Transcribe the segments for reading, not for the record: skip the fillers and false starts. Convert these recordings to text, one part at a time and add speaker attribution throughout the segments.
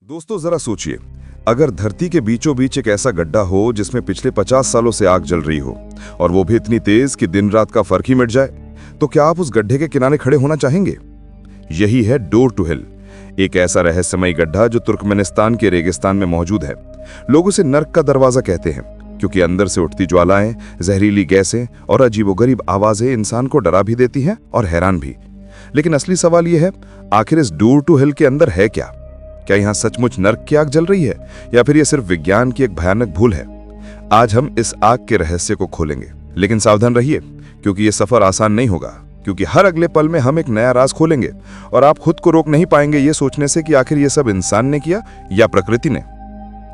Speaker 1: दोस्तों जरा सोचिए, अगर धरती के बीचों बीच एक ऐसा गड्ढा हो जिसमें पिछले 50 सालों से आग जल रही हो और वो भी इतनी तेज कि दिन रात का फर्क ही मिट जाए, तो क्या आप उस गड्ढे के किनारे खड़े होना चाहेंगे? यही है डोर टू हेल, एक ऐसा रहस्यमयी गड्ढा जो तुर्कमेनिस्तान के रेगिस्तान में मौजूद है। लोग उसे नर्क का दरवाजा कहते हैं क्योंकि अंदर से उठती ज्वालाएं, जहरीली गैसें और अजीबोगरीब आवाजें इंसान को डरा भी देती हैं और हैरान भी। लेकिन असली सवाल यह है, आखिर इस डोर टू हेल के अंदर है क्या? क्या यहाँ सचमुच नर्क की आग जल रही है या फिर यह सिर्फ विज्ञान की एक भयानक भूल है? आज हम इस आग के रहस्य को खोलेंगे, लेकिन सावधान रहिए क्योंकि यह सफर आसान नहीं होगा, क्योंकि हर अगले पल में हम एक नया राज खोलेंगे और आप खुद को रोक नहीं पाएंगे ये सोचने से कि आखिर यह सब इंसान ने किया या प्रकृति ने।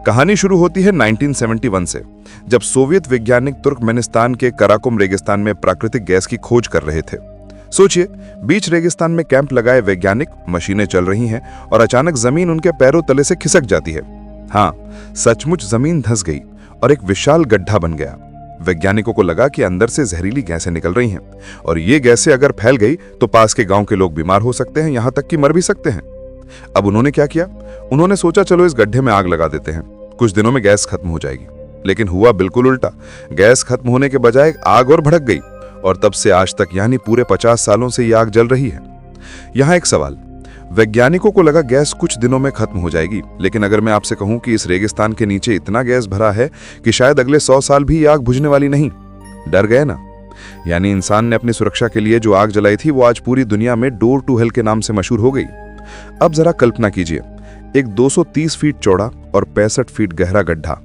Speaker 1: कहानी शुरू होती है 1971 से, जब सोवियत वैज्ञानिक तुर्कमेनिस्तान के कराकुम रेगिस्तान में प्राकृतिक गैस की खोज कर रहे थे। सोचिए, बीच रेगिस्तान में कैंप लगाए वैज्ञानिक, मशीनें चल रही हैं और अचानक जमीन उनके पैरों तले से खिसक जाती है। हाँ, सचमुच जमीन धंस गई और एक विशाल गड्ढा बन गया। वैज्ञानिकों को लगा कि अंदर से जहरीली गैसें निकल रही हैं और ये गैसें अगर फैल गई तो पास के गांव के लोग बीमार हो सकते हैं, यहां तक कि मर भी सकते हैं। अब उन्होंने क्या किया? उन्होंने सोचा चलो इस गड्ढे में आग लगा देते हैं, कुछ दिनों में गैस खत्म हो जाएगी। लेकिन हुआ बिल्कुल उल्टा। गैस खत्म होने के बजाय आग और भड़क गई और तब से आज तक यानी पूरे 50 सालों से ये आग जल रही है। यहाँ एक सवाल, वैज्ञानिकों को लगा गैस कुछ दिनों में खत्म हो जाएगी, लेकिन अगर मैं आपसे कहूं कि इस रेगिस्तान के नीचे इतना गैस भरा है कि शायद अगले 100 साल भी ये आग बुझने वाली नहीं, डर गए ना? यानी इंसान ने अपनी सुरक्षा के लिए जो आग जलाई थी वो आज पूरी दुनिया में डोर टू हेल के नाम से मशहूर हो गई। अब जरा कल्पना कीजिए, एक 230 फीट चौड़ा और 65 फीट गहरा गड्ढा,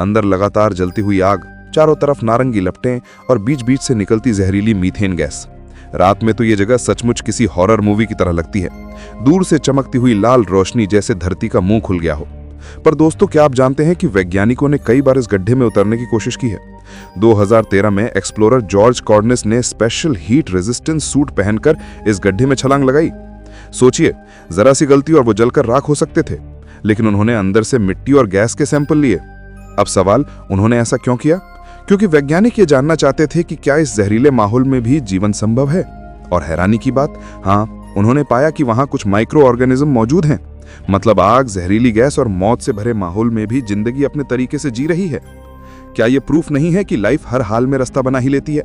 Speaker 1: अंदर लगातार जलती हुई आग, चारों तरफ नारंगी लपटें और बीच बीच से निकलती जहरीली मीथेन गैस। रात में तो ये जगह सचमुच किसी हॉरर मूवी की तरह लगती है, दूर से चमकती हुई लाल रोशनी जैसे धरती का मुंह खुल गया हो। पर दोस्तों, क्या आप जानते हैं कि वैज्ञानिकों ने कई बार इस गड्ढे में उतरने की कोशिश की है? 2013 में एक्सप्लोरर जॉर्ज कॉर्निस ने स्पेशल हीट रेजिस्टेंस सूट पहनकर इस गड्ढे में छलांग लगाई। सोचिए, जरा सी गलती और वो जलकर राख हो सकते थे, लेकिन उन्होंने अंदर से मिट्टी और गैस के सैंपल लिए। अब सवाल, उन्होंने ऐसा क्यों किया? क्योंकि वैज्ञानिक ये जानना चाहते थे कि क्या इस जहरीले माहौल में भी जीवन संभव है। और हैरानी की बात, हाँ, उन्होंने पाया कि वहां कुछ माइक्रो ऑर्गेनिज्म मौजूद हैं। मतलब आग, जहरीली गैस और मौत से भरे माहौल में भी जिंदगी अपने तरीके से जी रही है। क्या ये प्रूफ नहीं है कि लाइफ हर हाल में रास्ता बना ही लेती है?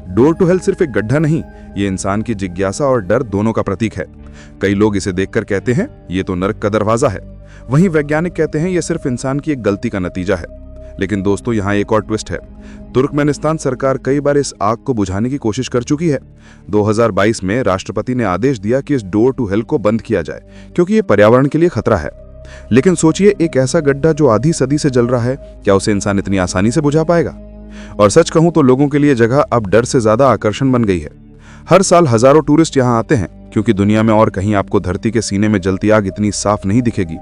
Speaker 1: डोर टू हेल सिर्फ एक गड्ढा नहीं, ये इंसान की जिज्ञासा और डर दोनों का प्रतीक है। कई लोग इसे देखकर कहते हैं ये तो नर्क का दरवाजा है, वहीं वैज्ञानिक कहते हैं ये सिर्फ इंसान की एक गलती का नतीजा है। लेकिन दोस्तों, यहाँ एक और ट्विस्ट है। तुर्कमेनिस्तान सरकार कई बार इस आग को बुझाने की कोशिश कर चुकी है। 2022 में राष्ट्रपति ने आदेश दिया कि इस डोर टू हेल को बंद किया जाए क्योंकि ये पर्यावरण के लिए खतरा है। लेकिन सोचिए, एक ऐसा गड्ढा जो आधी सदी से जल रहा है, क्या उसे इंसान इतनी आसानी से बुझा पाएगा? और सच कहूं तो लोगों के लिए जगह अब डर से ज्यादा आकर्षण बन गई है। हर साल हजारों टूरिस्ट यहाँ आते हैं क्योंकि दुनिया में और कहीं आपको धरती के सीने में जलती आग इतनी साफ नहीं दिखेगी।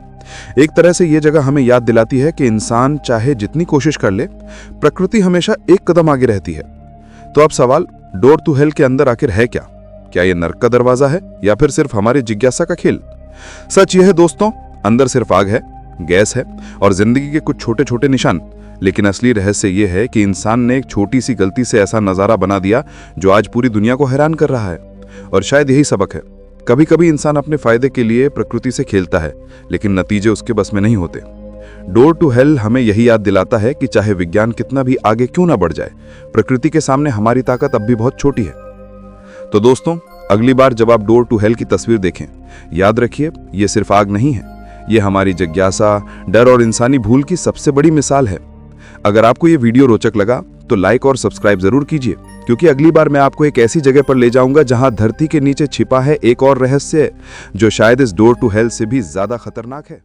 Speaker 1: एक तरह से ये जगह हमें याद दिलाती है कि इंसान चाहे जितनी कोशिश कर ले, प्रकृति हमेशा एक कदम आगे रहती है। तो अब सवाल, डोर टू हेल के अंदर आखिर है क्या? क्या ये नर्क का दरवाजा है या फिर सिर्फ हमारी जिज्ञासा का खेल? सच यह है दोस्तों, अंदर सिर्फ आग है, गैस है और जिंदगी के कुछ छोटे छोटे निशान। लेकिन असली रहस्य यह है कि इंसान ने एक छोटी सी गलती से ऐसा नजारा बना दिया जो आज पूरी दुनिया को हैरान कर रहा है। और शायद यही सबक है, कभी कभी इंसान अपने फायदे के लिए प्रकृति से खेलता है, लेकिन नतीजे उसके बस में नहीं होते। डोर टू हेल हमें यही याद दिलाता है कि चाहे विज्ञान कितना भी आगे क्यों ना बढ़ जाए, प्रकृति के सामने हमारी ताकत अब भी बहुत छोटी है। तो दोस्तों, अगली बार जब आप डोर टू हेल की तस्वीर देखें, याद रखिए ये सिर्फ आग नहीं है, ये हमारी जिज्ञासा, डर और इंसानी भूल की सबसे बड़ी मिसाल है। अगर आपको ये वीडियो रोचक लगा तो लाइक और सब्सक्राइब जरूर कीजिए, क्योंकि अगली बार मैं आपको एक ऐसी जगह पर ले जाऊंगा जहां धरती के नीचे छिपा है एक और रहस्य जो शायद इस डोर टू हेल से भी ज्यादा खतरनाक है।